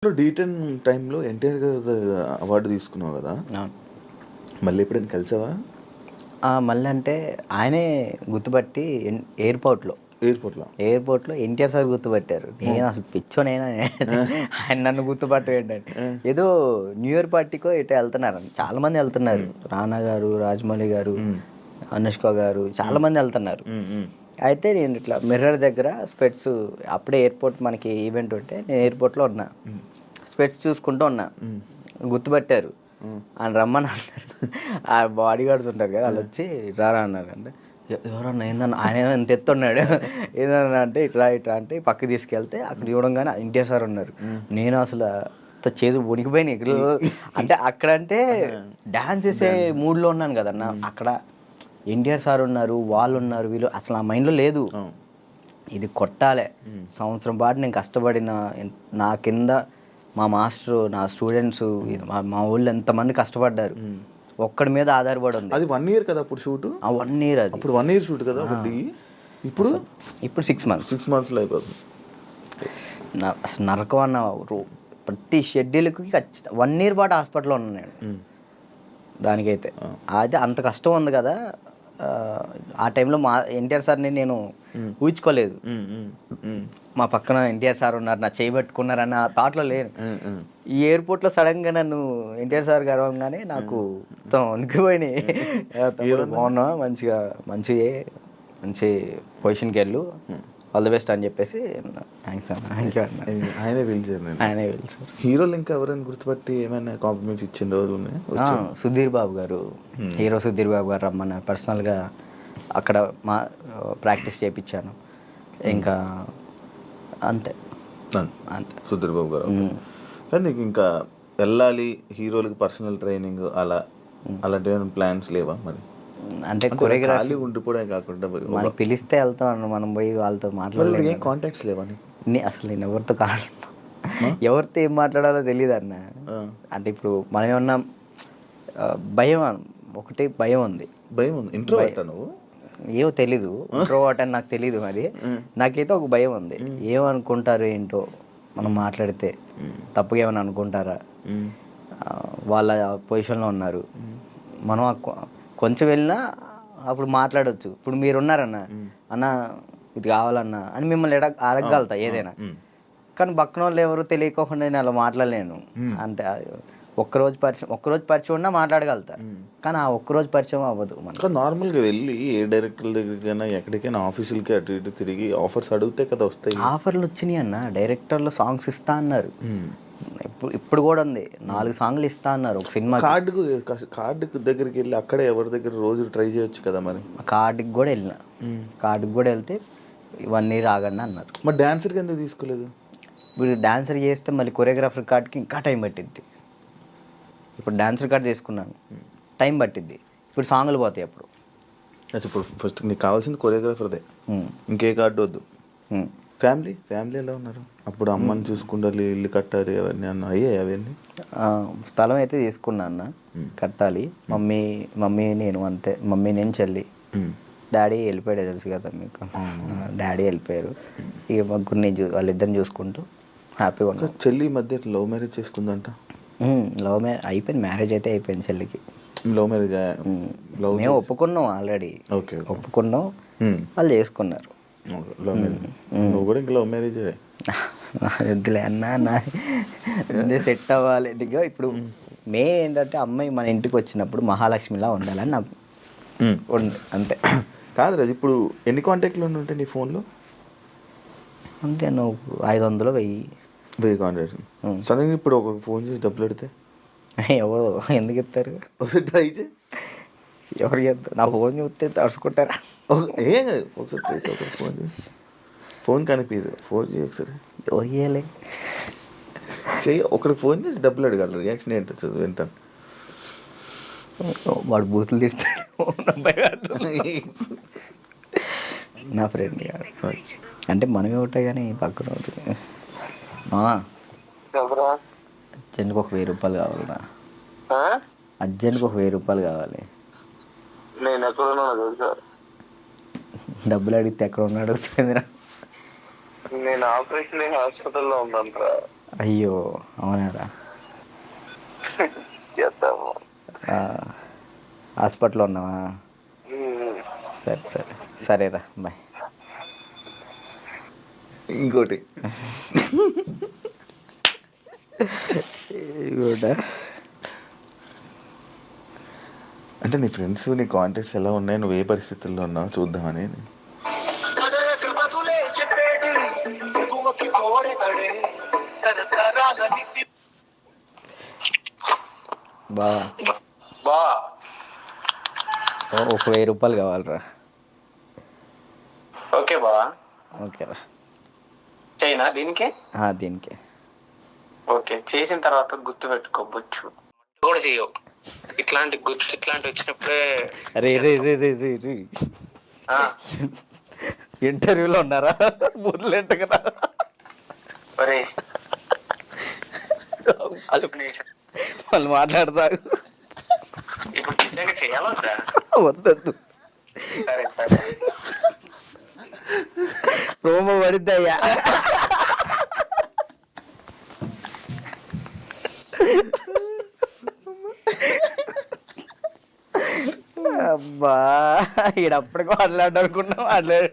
D10 టైంలో ఎన్టీఆర్ గారి award తీసుకున్నావు కదా, అవును. మళ్ళీ ఎప్పుడైనా కలిసావా? మళ్ళీ అంటే ఆయనే గుర్తుపట్టి ఎయిర్పోర్ట్లో ఎన్టీఆర్ సార్ గుర్తుపట్టారు. నేను అసలు పిచ్చోనైనా ఆయన నన్ను గుర్తుపట్టం ఏంటంటే ఏదో న్యూ ఇయర్ పార్టీకో ఎటో వెళ్తున్నారు, చాలా మంది వెళ్తున్నారు. రానా గారు, రాజమౌళి గారు, అనుష్క గారు, చాలా మంది వెళ్తున్నారు. అయితే నేను ఇట్లా మిర్రర్ దగ్గర స్పెట్స్, అప్పుడే ఎయిర్పోర్ట్ మనకి ఈవెంట్ ఉంటే నేను ఎయిర్పోర్ట్లో ఉన్నా, స్పెట్స్ చూసుకుంటూ ఉన్నా. గుర్తుపట్టారు, ఆయన రమ్మని అన్నారు. ఆ బాడీ గార్డ్స్ ఉంటారు కదా, వాళ్ళు వచ్చి రారా అన్నారు. అంటే ఎవరన్నా ఏందన్నా, ఆయన ఎంత ఎత్తున్నాడు ఏదన్నా అంటే ఇట్లా అంటే పక్కకి తీసుకెళ్తే అక్కడ చూడంగానే ఎన్టీఆర్ సార్ ఉన్నారు. నేను అసలు చేదు వణికిపోయినాయి ఇక్కడ. అంటే అక్కడంటే డ్యాన్స్ చేసే మూడ్లో ఉన్నాను కదన్న, అక్కడ ఎన్టీఆర్ సార్ ఉన్నారు, వాళ్ళు ఉన్నారు, వీళ్ళు అసలు ఆ మైండ్లో లేదు. ఇది కొట్టాలి, సంవత్సరం పాటు నేను కష్టపడిన, నా కింద మా మాస్టరు, నా స్టూడెంట్స్, మా ఊళ్ళో ఎంతమంది కష్టపడ్డారు, ఒక్కడి మీద ఆధారపడి ఉంది. అది 1 year కదా అప్పుడు షూట్? 1 year అది. అప్పుడు 1 year షూట్ కదా ఒకటి. ఇప్పుడు 6 months. 6 monthsలో అయిపోతుంది. అసలు నరకం అన్న, ప్రతి షెడ్యూల్కి 1 year పాటు హాస్పిటల్లో ఉన్నాను నేను. దానికైతే అయితే అంత కష్టం ఉంది కదా. ఆ టైంలో మా ఎన్టీఆర్ సార్ని నేను ఊహించుకోలేదు. మా పక్కన ఎన్టీఆర్ సార్ ఉన్నారు, నా చేయబెట్టుకున్నారు అన్న థాట్లో లేను. ఈ ఎయిర్పోర్ట్లో సడన్గా నన్ను ఎన్టీఆర్ సార్ గడవగానే నాకు మొత్తం వణికిపోయినాయి. బాగున్నా, మంచి పొజిషన్కి వెళ్ళు, ఆల్ ది బెస్ట్ అని చెప్పేసి థ్యాంక్స్ అన్న, థ్యాంక్ యూ అన్న. ఆయనే పిలిచారు. హీరోలు ఇంకా ఎవరైనా గుర్తుపట్టి ఏమైనా కాంప్లిమెంట్స్ ఇచ్చిన రోజు ఉన్నాయి? సుధీర్ బాబు గారు, హీరో సుధీర్ బాబు గారు రమ్మన్న, పర్సనల్గా అక్కడ ప్రాక్టీస్ చేయించాను. ఇంకా అంతే సుధీర్ బాబు గారు. కానీ నీకు ఇంకా వెళ్ళాలి హీరోలకి పర్సనల్ ట్రైనింగ్ అలాంటి ప్లాన్స్ లేవా మరి? అంటే కొరియోగ్రఫీ ఉండిపోవడం కాకుండా మనకి పిలిస్తే వెళ్తాం, మనం పోయి వాళ్ళతో మాట్లాడలేదు. ఏం కాంటాక్ట్స్ లేవా? అసలు నేను ఎవరితో ఎవరితో ఏం మాట్లాడాలో తెలియదు అన్న. అంటే ఇప్పుడు మనం ఏమన్నా భయం, ఒకటి భయం ఉంది. ఇంట్రోవర్ట్ నువ్వు? ఏమో తెలీదు, ఇంట్రోవర్ట్ అని నాకు తెలీదు. మరి నాకైతే ఒక భయం ఉంది, ఏమనుకుంటారు ఏంటో, మనం మాట్లాడితే తప్పుగా ఏమైనా అనుకుంటారా, వాళ్ళ పొజిషన్లో ఉన్నారు, మనం కొంచెం వెళ్ళినా అప్పుడు మాట్లాడవచ్చు. ఇప్పుడు మీరున్నారన్న, అన్న ఇది కావాలన్నా అని మిమ్మల్ని అడగగలుగుతా ఏదైనా. కానీ పక్కన వాళ్ళు ఎవరు తెలియకోకుండా నేను అలా మాట్లాడలేను. అంటే ఒక్కరోజు పరిచయం ఉన్నా మాట్లాడగలుగుతా, కానీ ఆ ఒక్కరోజు పరిచయం అవ్వదు. మనకు నార్మల్గా వెళ్ళి ఏ డైరెక్టర్ దగ్గరికైనా ఎక్కడికైనా ఆఫీసులకి అటు ఇటు తిరిగి ఆఫర్స్ అడిగితే కదా వస్తాయి. ఆఫర్లు వచ్చినాయి అన్న, డైరెక్టర్లు సాంగ్స్ ఇస్తా అన్నారు. ఇప్పుడు కూడా ఉంది, 4 songs ఇస్తా అన్నారు ఒక సినిమా. కార్డు దగ్గరికి వెళ్ళి అక్కడే ఎవరి దగ్గర రోజు ట్రై చేయొచ్చు కదా మరి. కార్డుకి కూడా వెళ్ళిన, కార్డుకి కూడా వెళ్తే 1 year ఆగండి అన్నారు. మరి డాన్సర్కి ఎందుకు తీసుకోలేదు? ఇప్పుడు డాన్సర్ చేస్తే మళ్ళీ కొరియోగ్రాఫర్ కార్డ్కి ఇంకా టైం పట్టిద్ది. ఇప్పుడు డాన్సర్ కార్డ్ తీసుకున్నాను, టైం పట్టిద్ది. ఇప్పుడు సాంగ్లు పోతాయి అప్పుడు. ఇప్పుడు ఫస్ట్ నీకు కావాల్సింది కొరియోగ్రాఫర్దే, ఇంకే కార్డు వద్దు. ఫ్యామిలీ ఎలా ఉన్నారు? అప్పుడు అమ్మని చూసుకుంటారు, ఇల్లు కట్టాలి, అవన్నీ అన్న అయ్యాయి అవన్నీ? స్థలం అయితే తీసుకున్నా అన్న, కట్టాలి. మమ్మీ నేను అంతే, మమ్మీ నేను చెల్లి. డాడీ వెళ్ళిపోయాడు, తెలుసు కదా మీకు, డాడీ వెళ్ళిపోయారు. ఇక ముగ్గురిని వాళ్ళిద్దరిని చూసుకుంటూ హ్యాపీగా ఉన్నా. చెల్లి మధ్య లవ్ మ్యారేజ్ చేసుకుందంట? లవ్ మ్యారేజ్ అయిపోయింది, మ్యారేజ్ అయితే అయిపోయింది చెల్లికి. లవ్ మ్యారేజ్ మేము ఒప్పుకున్నాం ఆల్రెడీ, ఒప్పుకున్నాం, వాళ్ళు చేసుకున్నారు. నువ్వు కూడా ఇంకా లవ్ మ్యారేజ్ వద్దులే అన్న, సెట్ అవ్వాలి. ఇప్పుడు మెయిన్ ఏంటంటే అమ్మాయి మన ఇంటికి వచ్చినప్పుడు మహాలక్ష్మిలా ఉండాలని నాకు అంతే. కాదు రాజు, ఇప్పుడు ఎన్ని కాంటాక్ట్లు ఉంటాయి నీ ఫోన్లో? అంటే నువ్వు 500 1000 కాంటాక్ట్స్. సడన్గా ఇప్పుడు ఒక ఫోన్ చేసి డబ్బులు పెడితే ఎవరు ఎందుకు ఇస్తారు? ఒకసారి ట్రై చేయి. ఎవరు చేస్తారు? నా ఫోన్ చూస్తే తడుచుకుంటారా? ఏం కాదు, ఒకసారి ట్రై చేయి. ఒకసారి ఫోన్ కనిపించదు, ఫోన్ చేయి ఒకసారి. ఎవరు చేయాలి? చెయ్యి, ఒకరికి ఫోన్ చేసి డబ్బులు అడగాలి. రియాక్షన్ ఏంటో వింటాను. వాడు బూతులు తిడతాడు నా ఫ్రెండ్ గారు. అంటే మనమే ఉంటాయి కానీ పక్కన ఉంటుంది. అర్జెంట్కి ఒక 1000 రూపాయలు కావాలరా, అర్జెంట్కి ఒక 1000 రూపాయలు కావాలి. డబ్బులు అడిగితే ఎక్కడ ఉన్నాడు అడుగుతుందిరా. నేను ఆపరేషన్ హాస్పిటల్లో ఉన్నాను. అయ్యో అవునారా. చేద్దాము. హాస్పిటల్లో ఉన్నావా? సరే సరే సరేరా బాయ్. ఇంకోటి కూడా అంటే నీ ఫ్రెండ్స్ నీ కాంటాక్ట్స్ ఎలా ఉన్నాయి, నువ్వు ఏ పరిస్థితుల్లో ఉన్నావు చూద్దామని. బావా బా ఒక 1000 రూపాయలు కావాలరా. ఓకే బా, ఓకేరా. చైనా దీనికి. దీనికి ఓకే, చేసిన తర్వాత గుర్తు పెట్టుకోవచ్చు కూడా చేయవు. ఇట్లాంటి వచ్చినప్పుడే రే రే రే రే రే రే ఆ, ఇంటర్వ్యూలో ఉన్నారా? మురళంట కదా. ఒరే వాళ్ళు మాట్లాడతారు. ఇప్పుడు నిజంగా చేయాలొద్దా? వద్దొద్దు, సరే సరే. ప్రోమో పడిద్దయ్యా. అబ్బా ఈడప్పటికి మాట్లాడు అనుకున్నా మాట్లాడు.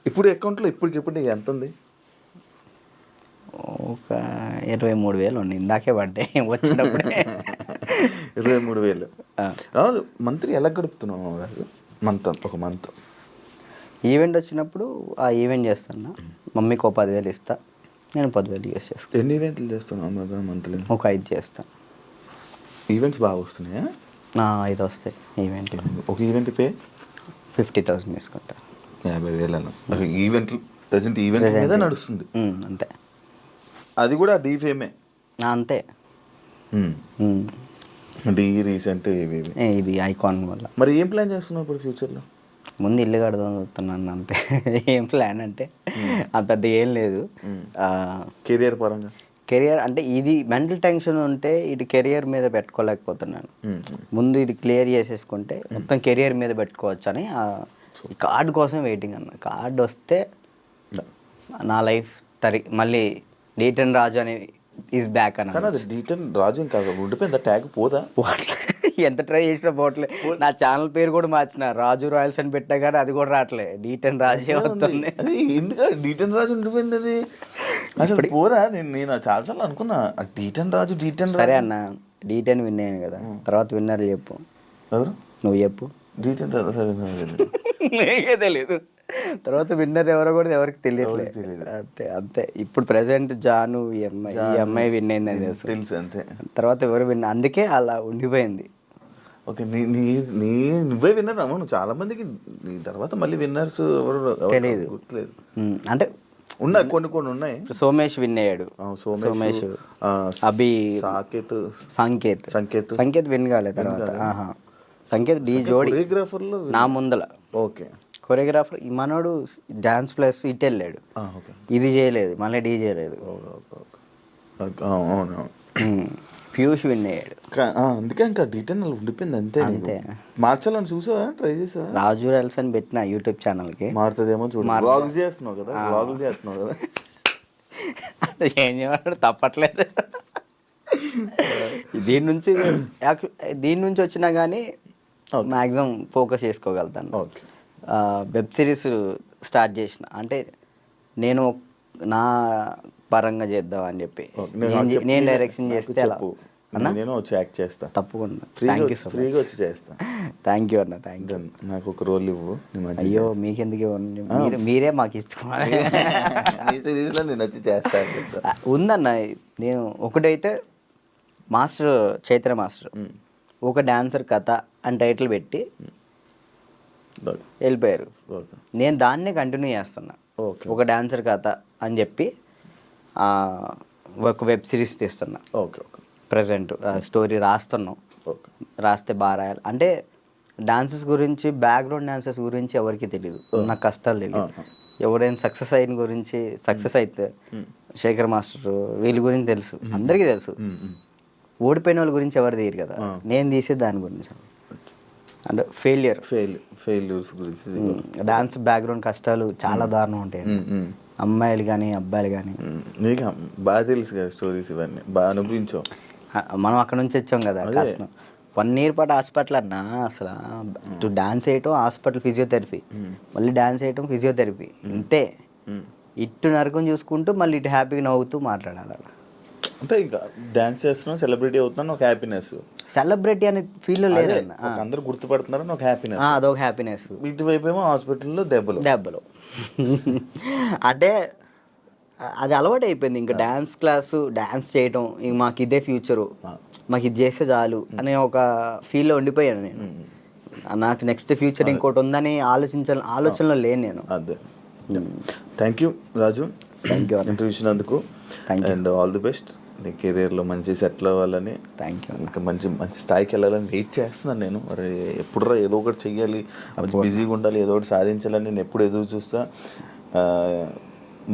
ఇప్పుడు అకౌంట్లో ఇప్పటికిప్పుడు నీకు ఎంత ఉంది? ఒక 23,000 ఉంది. ఇందాకే పడ్డాయి వచ్చినప్పుడే. 23,000. మంత్లీ ఎలా గడుపుతున్నావు రాజు? ఒక మంత్ ఈవెంట్ వచ్చినప్పుడు ఆ ఈవెంట్ చేస్తున్నా. మమ్మీకి ఒక 10,000 ఇస్తా, నేను 10,000 యూస్ చేస్తాను. ఎన్ని ఈవెంట్లు చేస్తున్నావు మంత్లీ? ఒక 5 చేస్తాను. ఈవెంట్స్ బాగా వస్తున్నాయా? 5 వస్తాయి ఈవెంట్. ఒక ఈవెంట్ పే 50,000 తీసుకుంటా. 50,000 ఈవెంట్లు ప్రజెంట్ ఈవెంట్స్ మీద నడుస్తుంది అంతే. అది కూడా డీఫేమే అంతే. డీ రీసెంట్ ఇవి ఇది ఐకాన్ వల్ల. మరి ఏం ప్లాన్ చేస్తున్నావు ఇప్పుడు ఫ్యూచర్లో? ముందు ఇల్లు కడదాం చూస్తున్నాను అంతే. ఏం ప్లాన్ అంటే అంత పెద్ద ఏం లేదు. కెరియర్ పరంగా కెరియర్ అంటే ఇది మెంటల్ టెన్షన్ ఉంటే ఇది కెరియర్ మీద పెట్టుకోలేకపోతున్నాను. ముందు ఇది క్లియర్ చేసేసుకుంటే మొత్తం కెరియర్ మీద పెట్టుకోవచ్చు అని ఈ కార్డు కోసం వెయిటింగ్ అన్న. కార్డు వస్తే నా లైఫ్ మళ్ళీ డీటన్ రాజు అని ఈజ్ బ్యాక్ అన్న. కానీ అది డీటన్ రాజు ఇంకా ఉండిపోయిందా? ట్యాగ్ పోదా? ఎంత ట్రై చేసినా పోవట్లే. నా ఛానల్ పేరు కూడా మార్చిన, రాజు రాయల్స్ అని పెట్టా కానీ అది కూడా రావట్లే. డీటన్ రాజే వస్తుంది. అది ఎందుకంటే డీటన్ రాజు ఉండిపోయింది. అది అసలు పోదా? నేను చాలాసార్లు అనుకున్నా డీటన్ రాజు. సరే అన్న, డీటెన్ విన్ అయ్యాను కదా, తర్వాత విన్నర్ చెప్పు. ఎవరు? నువ్వు చెప్పు. డీటన్ నీకే తెలియదు. తర్వాత విన్నర్ ఎవరో కూడా ఎవరికి తెలియట్లేదు. అంతే అంతే. ఇప్పుడు ప్రెసెంట్ జాను ఈ అమ్మాయి విన్ అయిందని తెలుసు అంతే. తర్వాత ఎవరు విన్, అందుకే అలా ఉండిపోయింది. ఓకే, నువ్వే విన్నర్ అమ్మ. నువ్వు చాలా మందికి నీ తర్వాత మళ్ళీ విన్నర్స్ ఎవరు తెలియదు, గుర్తులేదు. అంటే ఉన్నాయి, కొన్ని ఉన్నాయి. సోమేష్ విన్ అయ్యాడు. సోమేష్, అభి, సంకేత్ విన్ కాలేదు. తర్వాత సంకేత్ డీ జోడి కొరియోగ్రాఫర్లో నా ముందల. ఓకే, కొరియోగ్రాఫర్ ఈ మనోడు డాన్స్ ప్లస్ ఇట్ వెళ్ళాడు. ఇది చేయలేదు, మళ్ళీ డీ చేయలేదు. పీయూష్ విన్ అయ్యాడు. అందుకే ఇంకా డీటెయిల్ ఉండిపోయింది అంతే. అంతే. మార్చాలని చూసావా? ట్రై చేసావా? రాజు రాయల్స్ అని పెట్టిన యూట్యూబ్ ఛానల్కి. మారుతుందేమో చూడు. వ్లాగ్స్ చేస్తున్నావు కదా, వ్లాగులు చేస్తున్నావు కదా. ఏం చేయమంటాడు, తప్పట్లేదు. దీని నుంచి వచ్చినా కానీ మ్యాక్సిమం ఫోకస్ చేసుకోగలుగుతాను. ఓకే. వెబ్ సిరీస్ స్టార్ట్ చేసిన, అంటే నేను నా పరంగా చేద్దాం అని చెప్పి నేను డైరెక్షన్ చేస్తే నేను వచ్చి యాక్ట్ చేస్తా. తప్పకుండా. ఫ్రీగా వచ్చి చేస్తా. థ్యాంక్ యూ అన్న, థ్యాంక్ యూ. నాకు ఒక రోల్ ఇవ్వు. అయ్యో మీకెందుకు, మీరే మాకు ఇచ్చుకోవాలి. నేను వచ్చి చేస్తా. ఉందన్న, నేను ఒకటైతే మాస్టర్ చైత్ర మాస్టర్ ఒక డాన్సర్ కథ అని టైటిల్ పెట్టి వెళ్ళిపోయారు. నేను దాన్నే కంటిన్యూ చేస్తున్నా. ఒక డాన్సర్ కథ అని చెప్పి ఒక వెబ్ సిరీస్ తీస్తున్నా. Okay okay. ప్రజెంట్ స్టోరీ రాస్తున్నాం. రాస్తే బాగా రాయాలి. అంటే డాన్సెస్ గురించి, బ్యాక్గ్రౌండ్ డాన్సెస్ గురించి ఎవరికి తెలియదు, నాకు కష్టాలు తెలియదు. ఎవరైనా సక్సెస్ అయిన గురించి, సక్సెస్ అయితే శేఖర్ మాస్టర్ వీళ్ళ గురించి తెలుసు, అందరికీ తెలుసు. ఓడిపోయిన వాళ్ళ గురించి ఎవరు తెలియదు కదా. నేను తీసే దాని గురించి, అంటే ఫెయిల్యూర్స్ గురించి. డాన్స్ బ్యాక్గ్రౌండ్ కష్టాలు చాలా దారుణం ఉంటాయి. అమ్మాయిలు కానీ అబ్బాయిలు కానీ నీకు బాగా తెలుసు కదా స్టోరీస్ ఇవన్నీ బాగా అనుభవించావు. మనం అక్కడ నుంచి వచ్చాం కదా అదే. కష్టం. 1 year పాటు హాస్పిటల్ అన్నా అసలు ఇటు డాన్స్ వేయటం హాస్పిటల్ ఫిజియోథెరపీ, మళ్ళీ డాన్స్ వేయటం ఫిజియోథెరపీ, ఇంతే. ఇటు నరకం చూసుకుంటూ మళ్ళీ ఇటు హ్యాపీగా నవ్వుతూ మాట్లాడాలి అలా. అంటే ఇంకా డాన్స్ చేస్తున్నావు, సెలబ్రిటీ అవుతున్నాను, ఒక హ్యాపీనెస్. సెలబ్రిటీ అనే ఫీల్ లేదన్న. అందరూ గుర్తుపడుతున్నారని ఒక హ్యాపీనెస్. అదొక హ్యాపీనెస్. ఇటువైపు ఏమో హాస్పిటల్లో దెబ్బలు. అంటే అది అలవాటు అయిపోయింది ఇంకా. డాన్స్ క్లాసు, డాన్స్ చేయటం, ఇంక మాకు ఇదే ఫ్యూచరు, మాకు ఇది చేస్తే చాలు అనే ఒక ఫీల్లో ఉండిపోయాను నేను. నాకు నెక్స్ట్ ఫ్యూచర్ ఇంకోటి ఉందని ఆలోచనలో లేను నేను. అదే. Thank you Raju, thank you interview ఇచ్చినందుకు. And all the best. నీ కెరీర్లో మంచి సెటిల్ అవ్వాలని, థ్యాంక్ యూ. ఇంకా మంచి స్థాయికి వెళ్ళాలని వెయిట్ చేస్తున్నాను నేను. మరి ఎప్పుడురా ఏదో ఒకటి చెయ్యాలి, బిజీగా ఉండాలి, ఏదో ఒకటి సాధించాలని నేను ఎప్పుడు ఎదురు చూస్తా.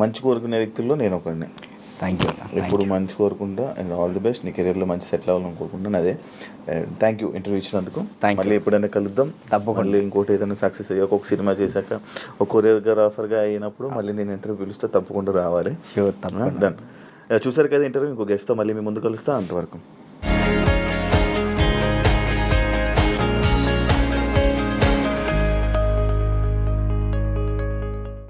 మంచి కోరుకునే వ్యక్తుల్లో నేను ఒకడిని. Thank you. ఎప్పుడు మంచి కోరుకుంటా. And all the best. నీ కెరీర్లో మంచి సెటిల్ అవ్వాలని కోరుకుంటాను. అదే. థ్యాంక్ యూ ఇంటర్వ్యూ ఇచ్చినందుకు. మళ్ళీ ఎప్పుడైనా కలుద్దాం తప్పకుండా. మళ్ళీ ఇంకోటి ఏదైనా సక్సెస్ అయ్యాక ఒక సినిమా చేశాక ఒక కొరియోగ్రాఫర్గా అయినప్పుడు మళ్ళీ నేను ఇంటర్వ్యూ పిలుస్తే తప్పకుండా రావాలి. షూర్, తప్పకుండా. డన్. చూసారు కదా ఇంటర్వ్యూ. ఇంకో గెస్ట్తో మళ్ళీ మీ ముందు కలుస్తా. అంతవరకు